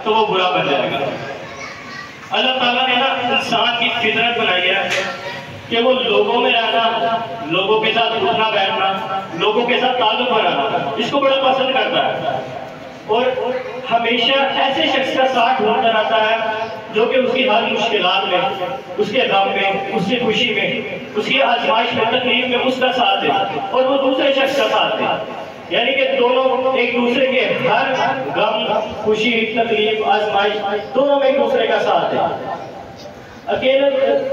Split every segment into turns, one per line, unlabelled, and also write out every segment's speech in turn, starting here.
تو وہ برا بن جائے گا۔ اللہ تعالیٰ نے نا انسان کی فطرت بنائی ہے کہ وہ لوگوں میں رہنا، لوگوں کے ساتھ اٹھنا بیٹھنا، لوگوں کے ساتھ تعلق بنانا، اس کو بڑا پسند کرتا ہے، اور ہمیشہ ایسے شخص کا ساتھ ڈھونڈتا رہتا ہے جو کہ اس کی ہر مشکلات میں، اس کے غم میں، اس کی خوشی میں، اس کی آزمائش میں، تکلیف میں اس کا ساتھ دے، اور وہ دوسرے شخص کا ساتھ دے، یعنی کہ دونوں ایک دوسرے کے ہر غم، خوشی، تکلیف، آزمائش، دونوں میں ایک دوسرے کا ساتھ دے۔ اکیلے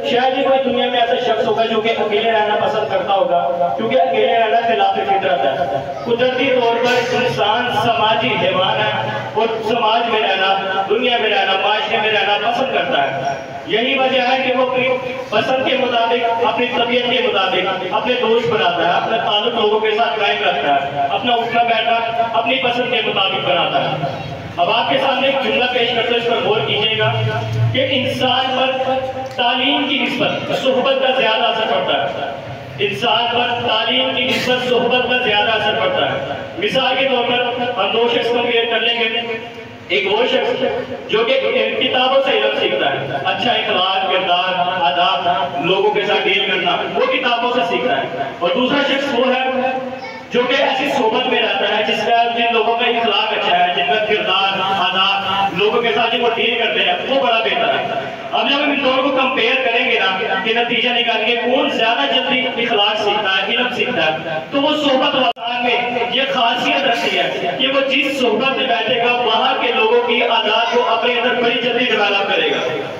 شاید ہی کوئی دنیا میں ایسا شخص ہوگا جو کہ اکیلے رہنا پسند کرتا ہوگا، کیونکہ اکیلے رہنا خلاف فطرت ہے۔ قدرتی طور پر انسان سماجی حیوان ہے، اور سماج میں رہنا، دنیا میں رہنا، معاشرے میں رہنا پسند کرتا ہے۔ یہی وجہ ہے کہ وہ اپنی پسند کے مطابق، اپنی طبیعت کے مطابق اپنے دوست بناتا ہے، اپنا تعلق لوگوں کے ساتھ قائم رکھتا ہے، اپنا اٹھنا بیٹھنا اپنی پسند کے مطابق بناتا ہے۔ اب آپ کے سامنے ایک جملہ پیش کرتے ہیں، اس پر غور کیجیے گا کہ انسان پر تعلیم کی نسبت صحبت کا زیادہ اثر پڑتا ہے۔ انسان پر تعلیم کی نسبت صحبت کا زیادہ اثر پڑتا ہے۔ مثال کے طور پر ہم دو شخص کمپیئر کر لیں گے، ایک وہ شخص جو کہ کتابوں سے علم سیکھتا ہے، اچھا اخلاق، کردار، آداب، لوگوں کے ساتھ ڈیل کرنا، وہ کتابوں سے سیکھتا ہے، اور دوسرا شخص وہ ہے جو کہ ایسی صحبت میں رہتا ہے جس کا جن لوگوں کا اخلاق اچھا ہے، جن کا کردار، آداب، لوگوں کے ساتھ وہ ڈیل کرتے ہیں، وہ بڑا بہتر ہے۔ اب جب ہم ان دونوں کو کمپیئر کریں گے نا کہ نتیجہ نکالیں گے کون زیادہ جلدی اخلاق سیکھتا ہے، علم سیکھتا ہے، تو وہ صحبت والان میں یہ خاصیت رکھتی ہے کہ وہ جس صحبت میں بیٹھے گا وہاں کے لوگوں کی عادات کو اپنے اندر بڑی جلدی ڈیولپ کرے گا۔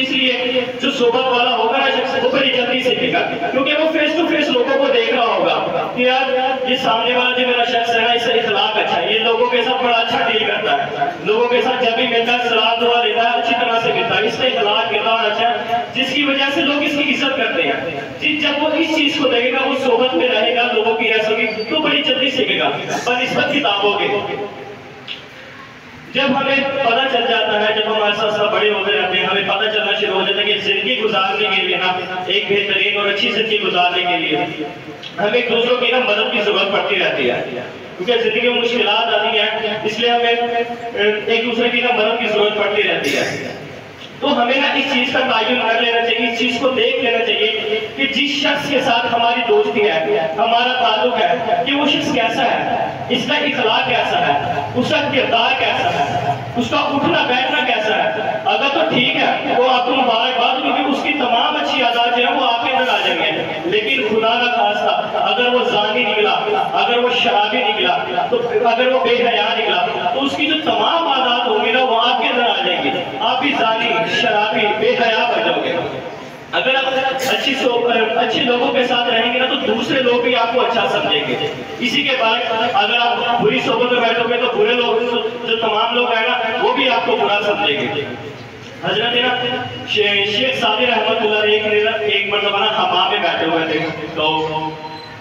اس لیے جو صحبت والا ہوگا نا شخص، وہ بڑی جلدی سیکھے گا، کیونکہ وہ فیس ٹو فیس لوگوں کو دیکھ رہا ہوگا کہ یار یہ سامنے والا جو میرا شخص ہے نا، اس سے اخلاق اچھا ہے، یہ لوگوں کے ساتھ بڑا اچھا ڈیل کرتا ہے، لوگوں کے ساتھ جب بھی ملتا ہے سلام دعا لیتا ہے، اچھی طرح سے ملتا ہے، اس کا اخلاق کردار اچھا ہے، جس کی وجہ سے لوگ اس کی عزت کرتے ہیں۔ جب وہ اس چیز کو دیکھے گا، وہ صحبت میں رہے گا لوگوں کی ایسے کی، تو بڑی جلدی سیکھے گا بنسبت کتابوں کے۔ جب ہمیں پتہ چل جاتا ہے، جب ہم ایسا ایسا بڑے ہوتے رہتے ہیں، ہمیں پتہ چلنا شروع ہو جاتا ہے کہ زندگی گزارنے کے لیے نا، ایک بہترین اور اچھی زندگی گزارنے کے لیے ہمیں دوسروں کی نا مدد کی ضرورت پڑتی رہتی ہے، کیونکہ زندگی میں مشکلات آتی ہیں، اس لیے ہمیں ایک دوسرے کی نا مدد کی ضرورت پڑتی رہتی ہے۔ تو ہمیں نا اس چیز کا تعین کر لینا چاہیے، اس چیز کو دیکھ لینا چاہیے کہ جس شخص کے ساتھ ہماری دوستی ہے، ہمارا تعلق ہے، کہ وہ شخص کیسا ہے، اس کا اخلاق کیسا ہے، اس کا کردار کیسا ہے، اس کا اٹھنا بیٹھنا کیسا ہے۔ اگر تو ٹھیک ہے وہ آپ کو مبارکباد، کیونکہ اس کی تمام اچھی عادات جو ہیں وہ آپ کے اندر آ جائیں گے، لیکن خدا نہ خواستہ اگر وہ زانی نکلا، اگر وہ شرابی نکلا، تو اگر وہ بے حیا نکلا، تو اس کی جو تمام عادات ہوں گی نا وہ آپ کے اندر آ جائیں گی، آپ بھی زانی، شرابی، بے حیا بن جاؤ گے۔ اگر آپ اچھے لوگوں کے ساتھ رہیں گے نا، تو دوسرے لوگ بھی آپ کو اچھا سمجھیں گے۔ اسی کے بعد اگر آپ بری صحبت میں بیٹھو گے تو برے لوگ، جو تمام لوگ ہیں نا، وہ بھی آپ کو برا سمجھیں گے۔ حضرت نا شیخ سعدی رحمۃ اللہ علیہ ایک مرتبہ نا حمام میں بیٹھے ہوئے تھے، تو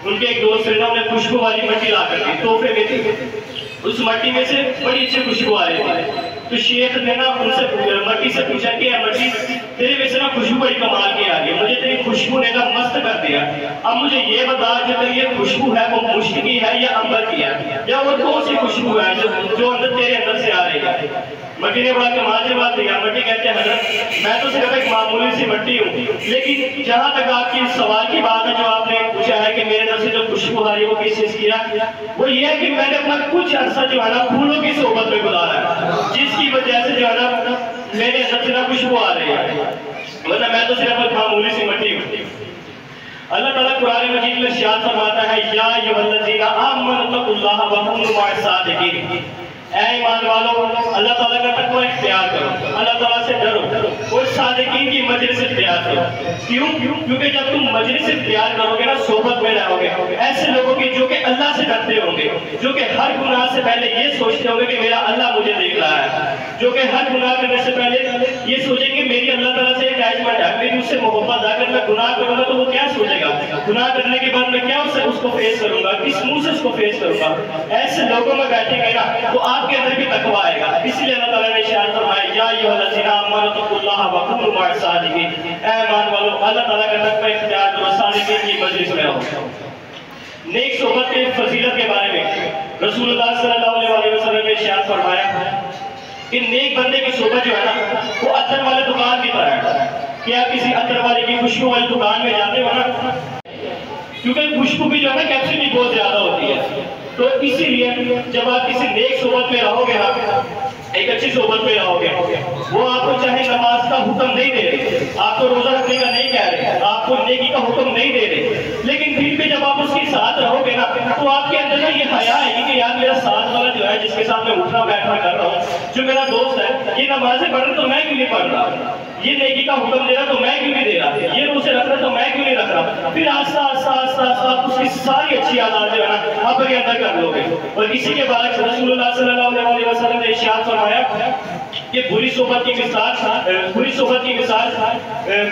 ان کے ایک دوست نے انہیں خوشبو والی مٹی لا کر دی، تحفے میں تھی۔ اس مٹی میں سے بڑی اچھی خوشبو آ رہی تھی، تو شیخ نے نا ان سے مٹی سے پوچھا کہ مٹی تیرے میں سے نا خوشبو بڑی کمال کی آ رہی ہے، مجھے تیری خوشبو نے نا مست کر دیا، اب مجھے یہ بتا کہ تیری یہ خوشبو ہے وہ مشک کی ہے یا عنبر کی ہے، یا وہ کون سی خوشبو ہے جو اندر تیرے اندر سے آ رہی ہے۔ مٹی نے بڑا کمال جواب دیا۔ مٹی کہتے ہیں حضرت میں تو صرف ایک معمولی سی مٹی ہوں، لیکن جہاں تک آپ کی سوال کی بات ہے جو آپ نے پوچھا ہے کہ میرے اندر سے جو خوشبو آ رہی ہے وہ کس چیز کی ہے، وہ یہ ہے کہ میں نے اپنا کچھ عرصہ جو ہے نا پھولوں کی صحبت میں گزارا ہے، جس کی وجہ سے جو ہے نا میرے اندر سے نا خوشبو آ رہی ہے، ورنہ میں تو صرف ایک معمولی سی مٹی ہوں۔ اللہ تعالیٰ قرآن مجید میں ارشاد فرماتا ہے یا ایھا الذین آمنوا اتقوا اللہ وکونوا مع الصادقین، اے ایمان والو اللہ تعالیٰ کا تقوی اختیار کرو، اللہ تعالیٰ سے ڈرو اور صادقین کی مجلس اختیار کرو۔ کیوں؟ کیونکہ جب تم مجلس اختیار کرو گے نا، صحبت میں رہو گے ایسے لوگوں کی جو کہ اللہ سے ڈرتے ہوں گے، جو کہ ہر گناہ سے پہلے یہ سوچتے ہوں گے کہ میرا اللہ مجھے دیکھ رہا ہے، جو کہ ہر گناہ کرنے سے پہلے یہ سوچیں گے میری اللہ تعالیٰ سے اٹیچمنٹ ہے، میری اس سے محبت ہے، اگر میں گناہ کروں گا تو وہ کیا سوچے گا، گناہ کرنے کے بعد میں کیا اس کو فیس کروں گا، کس منہ سے اس کو فیس کروں گا۔ ایسے لوگوں میں بیٹھیں گے نا تو آپ کے اندر بھی تقویٰ آئے گا۔ اس لیے اللہ تعالیٰ نے ارشاد فرمایا یا ایھا الذین آمنوا اتقوا اللہ وکونوا مع الصادقین، اے ایمان والو اللہ تعالیٰ کا تقویٰ اختیار کرو، صادقین کی مجلس میں رہو۔ نیک صحبت کے فضیلت کے بارے میں رسول اللہ صلی اللہ علیہ وسلم نے ارشاد فرمایا کہ نیک بندے کی صحبت جو ہے نا وہ عطر والے دکان کی طرح ہے کہ آپ کسی عطر والے کی خوشبو والی دکان میں جاتے ہو نا، کیونکہ خوشبو بھی جو ہے نا کیپسٹی بہت زیادہ ہوتی ہے، تو اسی لیے جب آپ کسی نیک صحبت میں رہو گے نا، ایک اچھی صحبت میں رہو گے، وہ آپ کو چاہے نماز کا حکم نہیں دے رہے، آپ کو روزہ رکھنے کا نہیں کہہ رہے، آپ کو نیکی کا حکم نہیں دے رہے، لیکن پھر بھی جب آپ اس کے ساتھ رہو گے نا تو آپ کے اندر نا یہ حیا ہے کہ یار میرا ساتھ والا جو ہے جس کے ساتھ میں اٹھنا بیٹھنا کر رہا ہوں، جو میرا دوست ہے، یہ نمازیں پڑھ رہا تو میں کیوں نہیں پڑھ رہا، یہ نیکی کا حکم دے رہا تو میں کیوں نہیں دے رہا، یہ روزے رکھ رہا تو میں کیوں نہیں رکھ رہا، پھر آہستہ آہستہ آہستہ آہستہ آپ اس کی ساری اچھی عادات جو ہے نا آپ کے اندر کر لو گے، اور اسی کے بعد رسول اللہ صلی اللہ علیہ وسلم نے ارشاد فرمایا کہ بری صحبت کی مثال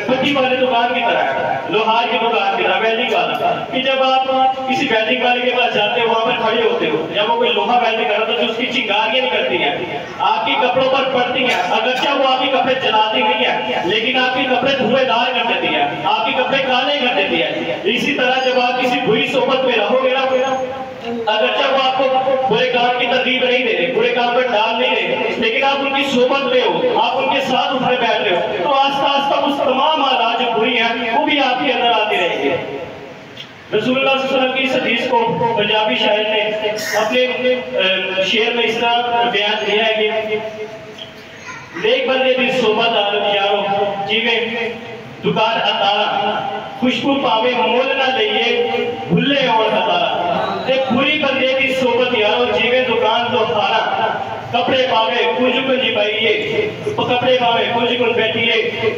پٹی والے دکان کی طرح ہے، لوہار کی دکان کی طرح، ویلڈنگ والا، کہ جب آپ کسی ویلڈنگ والے کے پاس جاتے ہو وہاں پر کھڑے ہوتے ہو، جب وہ کوئی لوہا ویلڈنگ کر رہا تو جو اس کی چنگاریاں نکلتی ہیں آپ کے کپڑوں پر پڑتی ہیں، اگرچہ وہ آپ کے کپڑے جلاتی نہیں ہے لیکن آپ کے کپڑے دھوئے دار کر دیتی ہے، آپ کے کپڑے کالے کر دیتی ہے، اسی طرح جب آپ کسی بری صحبت میں رہو گے نا، اگرچہ وہ آپ کو برے کام کی ترغیب نہیں دے رہے، برے کام پر ڈال نہیں رہے، لیکن آپ ان کی صحبت میں ہو، آپ ان کے ساتھ اٹھنے بیٹھ رہے ہو، تو آہستہ آہستہ اس تمام عادات جو بری ہیں وہ بھی آپ کے اندر آتی رہیں گے۔ رسول اللہ صلی اللہ علیہ وسلم کی اس حدیث کو پنجابی شاعر نے اپنے شعر میں اس طرح بیان کیا ہے کہ نیک بندے دی صحبت عالم یارو جیویں دکان اتارا، خوشبو پاوے مول نہ لئیے بھلے اور ہزارا، تے بری بندے دی صحبت یارو جیویں دکان تو خارا، کپڑے پاوے کنج کنج پائیے، کپڑے پاوے کنج کنج بیٹھیے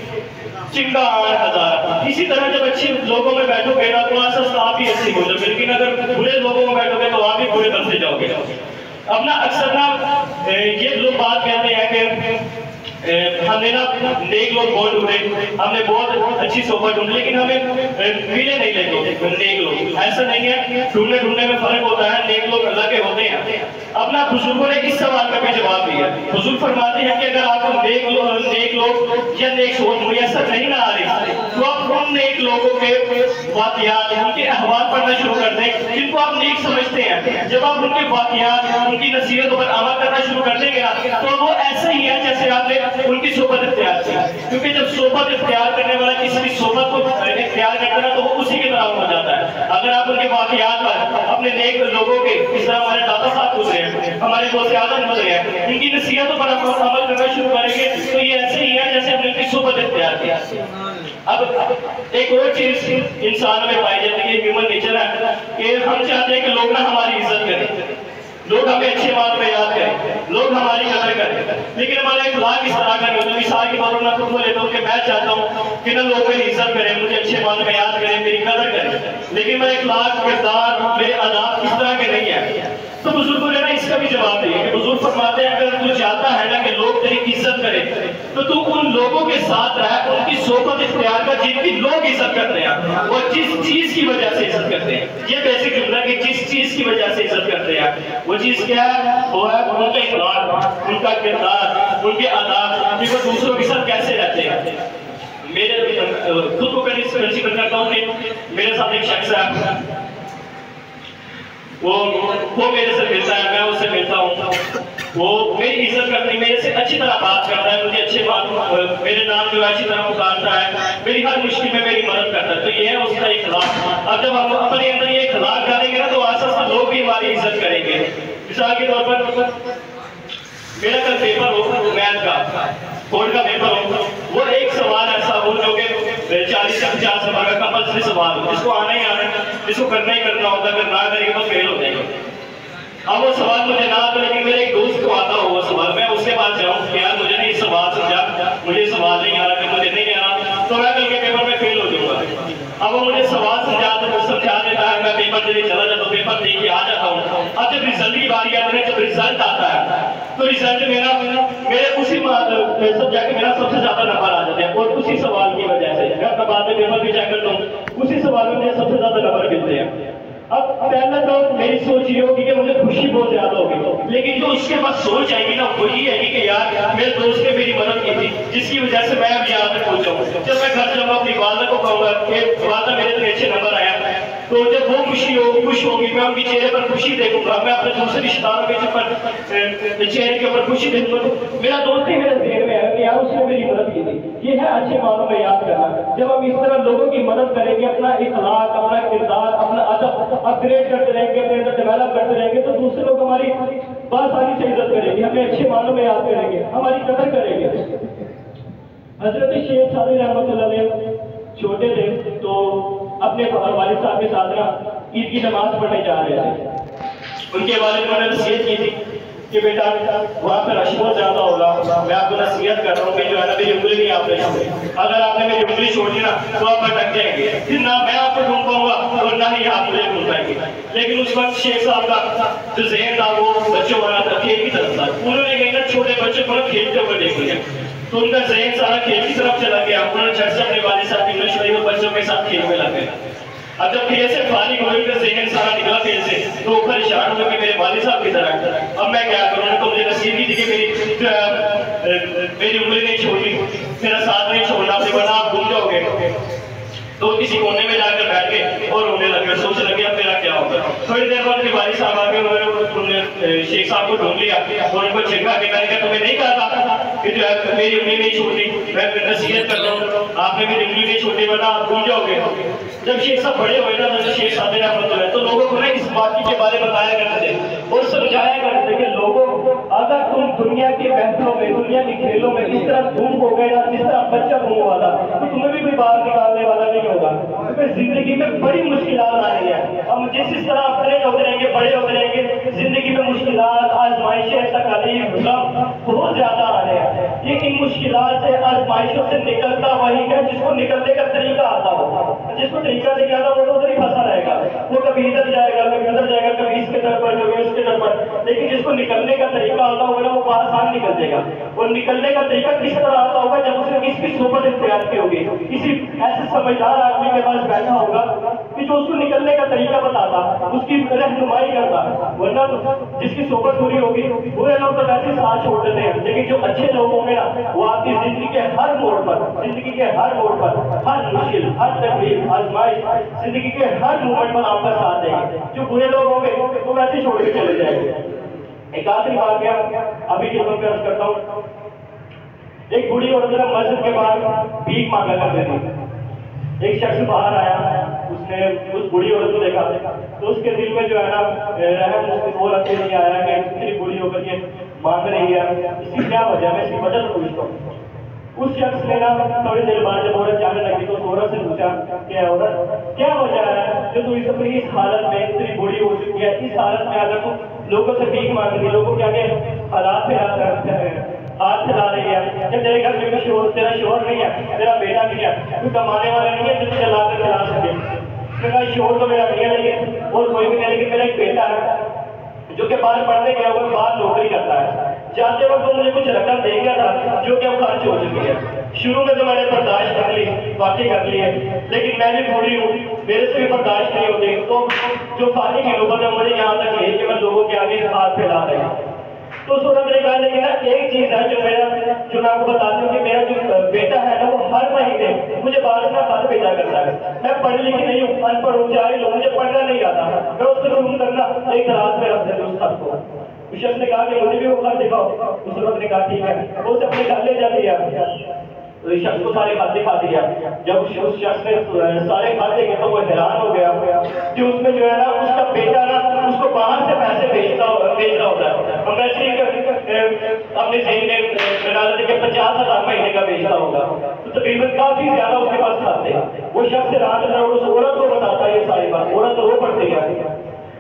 چنگا آن ہزار۔ اسی طرح جب اچھے لوگوں میں بیٹھو گے نا تو آساس آپ بھی اچھی ہو جائے، لیکن اگر برے لوگوں میں بیٹھو گے تو آپ بھی برے بنتے جاؤ گے۔ اب نا اکثر نا یہ لوگ بات کہتے ہیں کہ ہم نے نا نیک لوگ بہت ڈھونڈے، ہم نے بہت اچھی صحبت ڈھونڈی، لیکن ہمیں ملے نہیں لیتے نیک لوگ، ایسا نہیں ہے، ڈھونڈنے میں فرق ہوتا ہے، نیک لوگ اللہ کے ہوتے ہیں۔ اب نا بزرگوں نے اس سوال کا بھی جواب دیا، بزرگ فرماتے ہیں کہ اگر آپ کو نیک لوگ یا نیک صحبت میسر نہیں نہ آ رہی تو آپ ان نیک لوگوں کے واقعات، ان کے احوال پڑھنا شروع کر دیں جن کو آپ نیک سمجھتے ہیں، جب آپ ان کے واقعات، ان کی نصیحتوں پر عمل کرنا شروع کر دیں گے تو وہ ایسے ہی ہے جیسے آپ نے ان کی صحبت اختیار کی، کیونکہ جب صحبت اختیار کرنے والا کسی کی صحبت کو اختیار کرتا ہے تو وہ اسی کی طرح ہو جاتا ہے۔ اگر آپ ان کے واقعات پر اپنے نیک لوگوں کے، اس طرح ہمارے دادا صاحب گزرے ہیں، ہمارے دوست اعظم گزرے ہیں، ان کی نصیحتوں پر عمل کرنا شروع کریں گے تو یہ ایسے ہی ہے جیسے ہم نے ان کی صحبت اختیار کیا۔ اب ایک اور چیز انسان میں پائی جاتی ہے، ہیومن نیچر ہے کہ ہم چاہتے ہیں کہ لوگ نہ ہماری عزت کریں، لوگ ہمیں اچھے بات پہ یاد کریں، لوگ ہماری قدر کریں، لیکن ہمارا اخلاق اس طرح کا نہیں ہوتا۔ مثال کے طور پر میں خود کو لیتا ہوں کہ میں چاہتا ہوں کہ نہ لوگ میری عزت کریں، مجھے اچھے بات پہ یاد کریں، میری قدر کریں، لیکن میرے اخلاق، کردار، میرے آداب اس طرح کے نہیں ہیں۔ تو بزرگوں نے نا اس کا بھی جواب دیا کہ بزرگ فرماتے ہیں اگر تو چاہتا ہے نا کہ لوگ تیری عزت کریں تو تو ان لوگوں کے ساتھ رہ، ان کی صحبت اختیار کر جن کی لوگ عزت کرتے ہیں اور جس چیز کی وجہ سے عزت کرتے ہیں۔ یہ بیسک جملہ کہ جس چیز کی وجہ سے عزت کرتے ہیں وہ چیز کیا ہے؟ وہ ہے ان کے اخلاق، ان کا کردار، ان کے آداب، کہ وہ دوسروں کے ساتھ کیسے رہتے ہیں۔ میرے خود کو کنسیڈر کرتا ہوں کہ میرے ساتھ ایک شخص ہے، وہ میرے سے ملتا ہے، میں اس سے ملتا ہوں، وہ میری عزت کرتی، میرے سے اچھی طرح بات کرتا ہے، مجھے اچھے بات، میرے نام جو اچھی طرح پکارتا ہے، میری ہر مشکل میں میری مدد کرتا ہے، تو یہ ہے اس کا اخلاق۔ اب جب ہم اپنے اندر یہ اخلاق ڈالیں گے نا تو آسان سے لوگ بھی ہماری عزت کریں گے۔ مثال کے طور پر میرا کل پیپر ہو میتھ کا، بورڈ کا پیپر ہو، وہ ایک سوال ایسا ہو جو کہ 40 سے 50 نمبر کا کمپلسری سوال ہو، جس کو آنا ہی آنا ہے، جس کو کرنا ہی کرنا ہوتا ہے، اگر نہ کرے گا تو فیل ہو جائے گا۔ اب وہ سوال مجھے نہ آتا لیکن میرے ایک دوست کو آتا ہو وہ سوال، میں اس کے پاس جاؤں کہ یار مجھے نہیں سوال سمجھا، مجھے سوال نہیں آ رہا، کہ مجھے نہیں آ رہا تو میں کل کے پیپر میں فیل ہو جاؤں گا۔ اب وہ مجھے سوال سمجھا دیتا ہے، میں پیپر دے چلا جاتا ہوں، پیپر دے کے آ جاتا ہوں۔ اب جب رزلٹ کی باری آتی ہے، جب رزلٹ آتا ہے تو رزلٹ میرے اسی سبجیکٹ میرا سب سے زیادہ نمبر آ جاتے ہیں، اور اسی سوال کی وجہ سے میں اپنا بعد میں پیپر بھی چیک کرتا ہوں، اسی سوال میں مجھے سب سے زیادہ نمبر ملتے ہیں۔ اب پہلے تو میری سوچ یہ ہوگی کہ مجھے خوشی بہت زیادہ ہوگی، لیکن جو اس کے بعد سوچ آئے گی نا وہ یہ ہے کہ یار میرے دوست نے میری مدد کی تھی جس کی وجہ سے میں اب یہاں تک پہنچا ہوں۔ جب میں گھر جاؤں گا اپنی والدہ کو کہوں گا کہ والدہ میرے اتنے اچھے نمبر آیا، تو جب وہ خوش ہوگی میں ان کے چہرے پر خوشی دیکھوں گا, میں اپنے دوسرے رشتہ داروں کے چہرے کے اوپر خوشی دیکھوں گا, تو میرا دوست ہی میرے ذہن میں ہے کہ یار اس نے میری مدد کی تھی. یہ ہے اچھے معنوں میں یاد کرنا. جب ہم اس طرح لوگوں کی مدد کریں گے, اپنا اخلاق, اپنا کردار, اپنا ادب اپ گریڈ کرتے رہیں گے, اپنے اندر ڈیولپ کرتے رہیں گے, تو دوسرے لوگ ہماری بات ساری سے عزت کریں گے, ہمیں اچھے معنوں میں یاد کریں گے, ہماری قدر کریں گے. حضرت شیخ سعدی رحمۃ اللہ علیہ چھوٹے تھے تو اپنے والد صاحب کے ساتھ عید کی نماز پڑھنے جا رہے تھے. ان کے والد نے نصیحت کی تھی کہ بیٹا وہاں پہ رش بہت زیادہ ہوگا, میں آپ کو نصیحت کر رہا ہوں کہ جو ہے نا میری انگلی نہیں آپ نے چھوڑی, اگر آپ نے میری انگلی چھوڑی نا تو آپ بھٹک جائیں گے, پھر نہ میں آپ کو ڈھونڈ پاؤں گا اور نہ ہی آپ مجھے ڈھونڈ پائیں گے. لیکن اس وقت شیخ صاحب کا جو ذہن تھا وہ بچوں والا تھا, کھیل کی طرف تھا. انہوں نے کہیں نا چھوٹے بچوں کو کھیلتے ہوئے دیکھ لیا, تو ان کا ذہن سارا کھیل کی طرف چلا گیا. انہوں نے جھٹ سے اپنے والد صاحب کی انگلش پڑھی اور بچوں کے ساتھ کھیل میں لگ گئے. اب جب کھیل سے فارغ ہوئے, ان کا ذہن سارا نکلا کھیل سے, تو اوپر اشارہ ہوا کہ میرے والد صاحب کی طرح اب میں کیا کروں. تو مجھے نصیحت کی تھی کہ میری انگلی نہیں چھوڑنی, میرا ساتھ نہیں چھوڑنا, ورنہ آپ گم جاؤ گے. تو کسی کونے میں جا کر بیٹھ گئے اور رونے لگے, سوچ لگے اب میرا کیا ہوگا. تھوڑی دیر بعد میرے والد صاحب آ گئے, انہوں نے شیخ صاحب کو ڈھونڈ لیا اور ان کو چھکا کے میں نے کہا تمہیں نہیں کہا تھا کہ جو ہے میری انگلی نہیں چھوڑنی, میں نصیحت کر رہا ہوں, آپ نے میری انگلی نہیں چھوڑی ورنہ آپ گم جاؤ گے. جب شیخ صاحب بڑے ہوئے نا, جب شیخ صاحب رحمۃ اللہ تو لوگوں کو نا اس بات کے بارے میں بتایا کرتے تھے اور سمجھایا کرتے تھے کہ لوگوں اگر تم دنیا کے محفلوں میں, دنیا کے کھیلوں میں اس طرح گم ہو گئے نا, جس طرح بچہ گم ہوا تھا, تو تمہیں بھی کوئی باہر نکالنے والا نہیں ہوگا. کیونکہ زندگی میں بڑی مشکلات آ رہی ہیں. ہم جس طرح بڑے ہوتے رہیں گے, بڑے ہوتے رہیں گے, زندگی میں مشکلات, آزمائشیں, تکالیف, غم بہت زیادہ آ رہے ہیں. لیکن مشکلات سے, آزمائشوں سے نکلتا وہی ہے جس کو نکلنے کا طریقہ آتا ہو. جس کو طریقہ نہیں آتا وہ تو ادھر ہی پھنسا رہے گا, وہ کبھی ادھر جائے گا, کبھی ادھر جائے گا, کبھی اس کے در پر, کبھی اس کے در پر. لیکن جس کو نکلنے کا طریقہ آتا ہوگا نا, وہ آسان نکل جائے گا. اور نکلنے کا طریقہ کس طرح آتا ہوگا جب اس نے کس کی صحبت اختیار کی ہوگی, کسی ایسے سمجھدار آدمی کے پاس بیٹھا ہوگا کہ جو اس کو نکلنے کا طریقہ بتاتا, اس کی رہنمائی کرتا. ورنہ جس کی صحبت پوری ہوگی, برے لوگ تو ویسے ساتھ چھوڑ دیتے ہیں, لیکن جو اچھے لوگ ہوں گے نا, وہ آپ کی زندگی کے ہر موڑ پر, زندگی کے ہر موڑ پر, ہر مشکل, ہر تکلیف, آزمائش, زندگی کے ہر مومنٹ پر آپ کا ساتھ دیں گے. جو برے لوگ ہوں گے وہ ویسے چھوڑ کے چلے جائیں گے. ایک آخری بات کیا ابھی کے میں عرض کرتا ہوں. ایک بڑی عورت مسجد کے باہر بھیک مانگا کرتے تھے. ایک شخص باہر آیا, اس نے اس بڑی عورت کو دیکھا تو اس کے دل میں جو ہے نا رحم وہ رکھتے نہیں آیا کہ اتنی بڑی عورت یہ مانگ رہی ہے, اس کی کیا وجہ ہے, میں اس کی وجہ پوچھتا ہوں. اس شخص نے نا تھوڑی دیر بعد جب عورت جانے لگی تو عورت سے پوچھا کہ عورت کیا وجہ ہے جو تو اپنی اس حالت میں اتنی بڑی ہو چکی ہے, اس حالت میں اگر تو لوگوں سے بھیک مانگ رہی, لوگوں کے آگے حالات پہ ہاتھ چلا رہی ہے, کہ تیرے گھر میں تیرا شوہر نہیں ہے, تیرا بیٹا نہیں ہے, کوئی کمانے والا نہیں ہے جو چلا کر چلا سکے. میرا شوہر تو میرا نہیں ہے لیکن اور کوئی بھی نہیں, لیکن میرا ایک بیٹا ہے جو کہ باہر پڑھنے گیا ہوا, باہر نوکری کرتا ہے. جاتے وقت تو مجھے کچھ رقم دے گیا تھا جو کہ اب خرچ ہو چکی ہے. شروع میں تو میں نے برداشت کر لی, واقعی کر لی ہے, لیکن میں بھی تھوڑی ہوں, میرے سے بھی برداشت نہیں ہوتی. تو جو فانی کی نوبت ہے مجھے یہاں تک ہے کہ میں لوگوں کے آگے ہاتھ پھیلا رہا ہوں. تو صورت نے کہا لیکن ایک چیز ہے جو میں آپ کو بتاتی ہوں کہ میرا جو بیٹا ہے نا وہ ہر مہینے مجھے بارہ کا خط بھیجا کرتا ہے. میں پڑھی لکھی نہیں ہوں, ان پڑھ ہوں, چاہے لوگ مجھے پڑھنا نہیں آتا, میں اس کو ضرور کرنا ایک دراز میں رکھ دیتے اس خط کو. اس شخص نے کہا کہ مجھے بھی وہ خط دکھاؤ. اس وقت نے کہا ٹھیک ہے, وہ اسے اپنے گھر لے جا دیا. تو اس شخص کو سارے خط دکھا دیا. جب اس شخص نے سارے خط دیکھے تو وہ حیران ہو گیا کہ اس میں جو ہے نا اس کا بیٹا نا اس کو باہر سے پیسے بھیج رہا ہوتا ہے. ہم ویسے اپنے ذہن میں بنا لیتے کہ 50,000 مہینے کا بھیجتا ہوگا, تو تقریباً کافی زیادہ اس کے پاس کھاتے. وہ شخص رات میں اس عورت کو بتاتا ہے یہ ساری بات, عورت رو پڑتی ہے.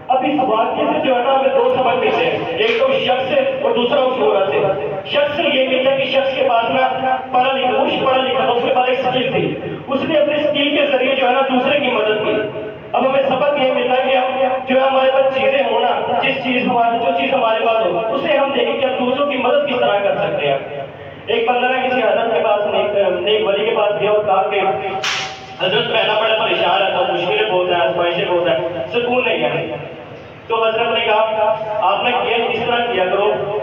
اب اس واقعے سے جو ہے نا ہمیں دو سبق ملتے ہیں, ایک تو شخص سے اور دوسرا اس عورت سے. شخص سے یہ ملتا ہے کہ شخص کے پاس نا پڑھا لکھا تھا, اس کے پاس ایک سکل تھی, اس نے اپنے سکل کے ذریعے جو ہے نا دوسرے کی مدد کی. اب ہمیں سبق یہ ملتا ہے کہ جو ہے ہمارے پاس چیزیں ہونا, جو چیز ہمارے پاس ہو اسے ہم دیکھیں کہ ہم دوسروں کی مدد کس طرح کر سکتے ہیں. ایک بندہ نا کسی حضرت کے پاس, نیک ولی کے پاس گیا اور کہا کہ حضرت پہلا بڑا پریشان ہے, تو مشکلیں بہت ہیں, آزمائشیں بہت ہیں, سکون نہیں ہے. تو حضرت نے کہا آپ نے اس طرح کیا کرو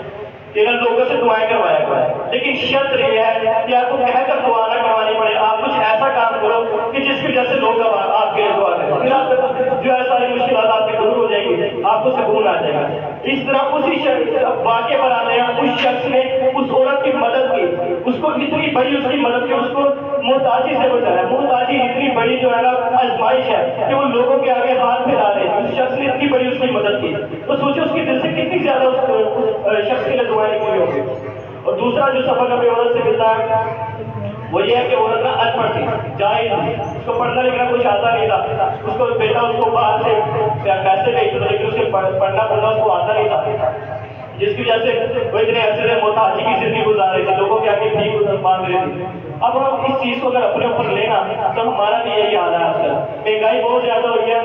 کہ لوگوں سے دعائیں کروایا کرو, لیکن شرط یہ ہے کہ آپ کو کہہ کر دعا نہ کروانی پڑے. آپ کچھ ایسا کام کرو کہ جس کی وجہ سے لوگ آپ کے دعا کریں. کو سکون آ جائے گا۔ اس طرح اسی واقعے پر آتے ہیں، اس شخص نے اس عورت کی مدد کی، اس کو اتنی بڑی اس کی مدد کی، اس کو محتاجی سے بچایا۔ محتاجی اتنی بڑی جو ہے نا آزمائش ہے کہ وہ لوگوں کے آگے ہاتھ پھیلا رہے ہیں، اس شخص نے اتنی بڑی اس کی مدد کی، تو سوچو اس کے دل سے کتنی زیادہ اس شخص کے لیے دعائیں نکلی ہوگی۔ اور دوسرا جو سبق ہمیں عورت سے ملتا ہے وہ یہ ہے کہ عورت نا ان پڑھ تھی، جاہل تھی، اس کو پڑھنا لکھنا کچھ آتا نہیں تھا، اس کو بیٹا اس کو باہر سے پیسے بھیجتا تھا لیکن اسے پڑھنا پڑھنا اس کو آتا نہیں تھا، جس کی وجہ سے وہ اتنے عرصے سے محتاجی کی زندگی گزار رہی تھی، لوگوں کے آگے بھیک مانگ رہی تھی۔ اب ہم اس چیز کو اگر اپنے اوپر لینا تو ہمارا بھی یہی حال ہے آج کل، مہنگائی بہت زیادہ ہوئی ہے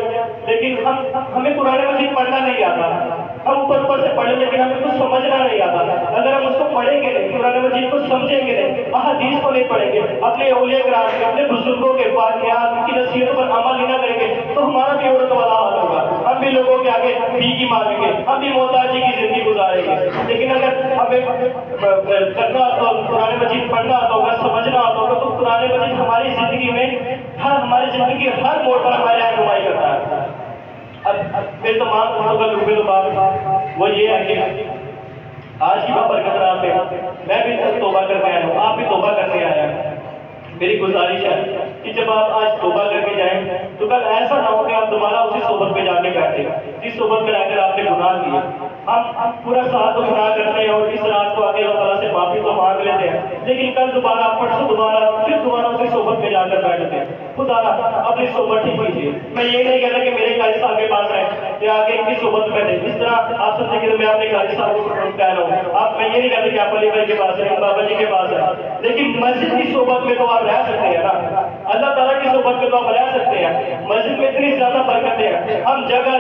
لیکن ہمیں قرآن مجید پڑھنا نہیں آتا، ہم اوپر سے پڑھیں لیکن ہمیں کچھ سمجھنا نہیں آتا۔ اگر ہم اس کو پڑھیں گے نہیں، قرآن مجید کو سمجھیں گے نہیں، احادیث کو نہیں پڑھیں گے، اپنے اولیاء کرام کے، اپنے بزرگوں کے واقعات کی نصیحتوں پر عمل نہیں کریں گے تو ہمارا بھی عورت والا حال ہوگا، ہم بھی لوگوں کے آگے بھیک مانگیں گے، ہم بھی محتاجی کی زندگی گزاریں گے۔ لیکن اگر ہمیں کرنا آتا ہوگا، قرآن مجید پڑھنا آتا ہوگا، سمجھنا آتا ہوگا تو قرآن مجید ہماری زندگی میں ہماری زندگی کے ہر موڑ پر ہماری رہنمائی کرتا ہے۔ اب میرے تمام دوستوں کا لبے لباب وہ یہ ہے کہ آج کی برکت رات میں بھی توبہ کر کے آیا ہوں، آپ بھی توبہ کر کے آیا ہیں۔ میری گزارش ہے کہ جب آپ آج توبہ کر کے جائیں تو کل ایسا نہ ہو کہ آپ دوبارہ اسی صحبت پہ جا کے بیٹھے، جس صحبت پہ رہ کر آپ نے گناہ کیے۔ ہم پورا سال تو گناہ کرتے ہیں اور اس رات کو آگے اللہ تعالیٰ سے معافی تو مانگ لیتے ہیں، لیکن کل دوبارہ پرسوں دوبارہ اسی صحبت پہ جا کر بیٹھتے ہیں۔ خدا اپنی صحبت ٹھیک کیجیے۔ میں یہ نہیں کہتا کہ میرے قاری صاحب کے پاس رہیں یا آگے ان کی صحبت میں بیٹھیں، اس طرح آپ سمجھیں کہ میں اپنے قاری صاحب کو کہہ رہا ہوں، میں یہ نہیں کہتا کہ آپ علی بھائی کے پاس ہیں، بابا جی کے پاس ہے، لیکن مسجد کی صحبت میں تو آپ رہ سکتے ہیں نا، اللہ تعالیٰ کی صحبت میں تو آپ رہ سکتے ہیں۔ مسجد میں اتنی زیادہ برکتیں ہیں، ہم جگہ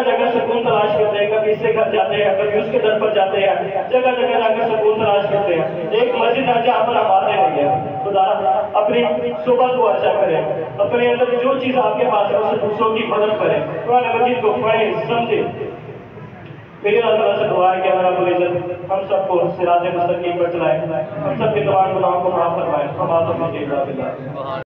جگہ سکون تلاش کرتے ہیں، کبھی اس سے گھر جاتے ہیں، کبھی اس کے در پر جاتے ہیں، جگہ جگہ جا کر سکون تلاش کرتے ہیں۔ ایک مسجد ہے جہاں پر ہم آتے نہیں ہیں۔ خدا اپنی صحبت کو اچھا کرے، اپنے اندر جو چیز آپ کے پاس ہے اسے دوسروں کی مدد کرے، قرآن مجید کو پڑھیں سمجھیں۔ میری اللہ تعالیٰ سے دعا ہے کہ اللہ رب العزت ہم سب کو صراط مستقیم پر چلائے، ہم سب کے تمام گناہوں کو معاف فرمائے۔